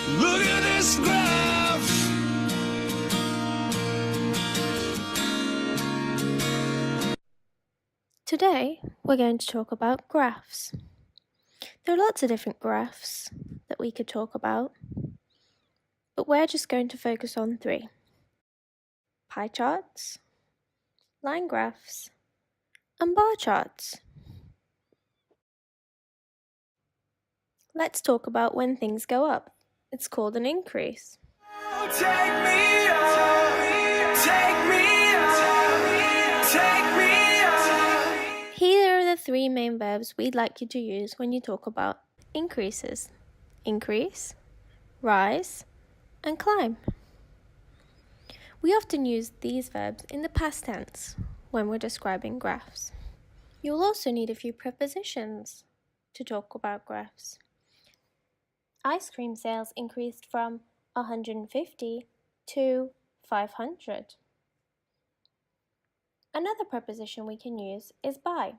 Look at this graph. Today, we're going to talk about graphs. There are lots of different graphs that we could talk about, but we're just going to focus on 3. Pie charts, line graphs, and bar charts. Let's talk about when things go up. It's called an increase. Take me up, take me up, take me up. Here are the 3 main verbs we'd like you to use when you talk about increases: increase, rise, and climb. We often use these verbs in the past tense when we're describing graphs. You'll also need a few prepositions to talk about graphs. Ice cream sales increased from 150 to 500. Another preposition we can use is by.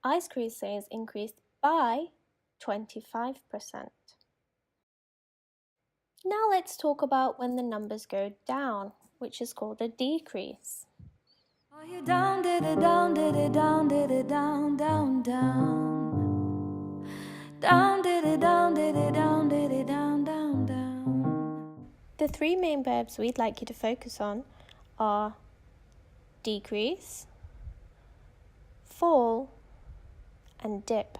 Ice cream sales increased by 25%. Now let's talk about when the numbers go down, which is called a decrease. Are you down, did it down, did it down, did it down, down, down? Down, did it down, did it down, did it down, down, down? The 3 main verbs we'd like you to focus on are decrease, fall, and dip.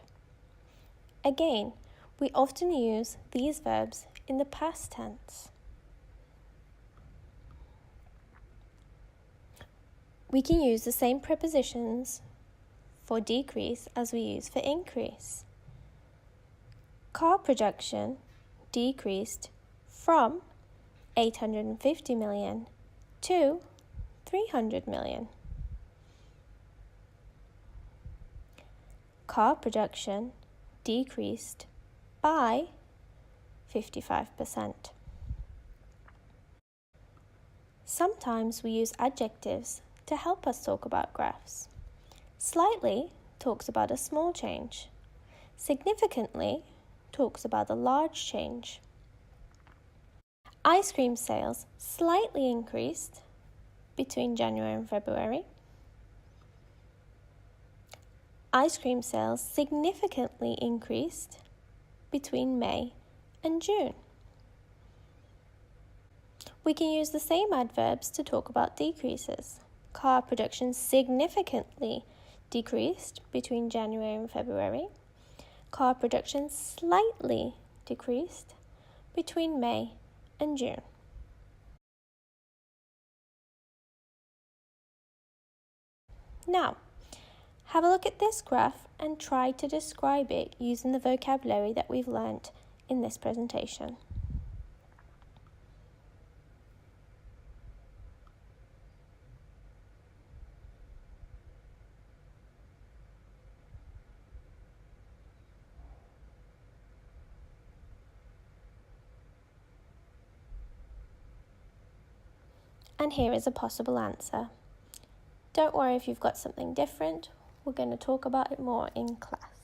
Again, we often use these verbs in the past tense. We can use the same prepositions for decrease as we use for increase. Car production decreased from 850 million to 300 million. Car production decreased by 55%. Sometimes we use adjectives to help us talk about graphs. Slightly talks about a small change. Significantly talks about a large change. Ice cream sales slightly increased between January and February. Ice cream sales significantly increased between May and June. We can use the same adverbs to talk about decreases. Car production significantly decreased between January and February. Car production slightly decreased between May and June. Now, have a look at this graph and try to describe it using the vocabulary that we've learnt in this presentation. And here is a possible answer. Don't worry if you've got something different. We're going to talk about it more in class.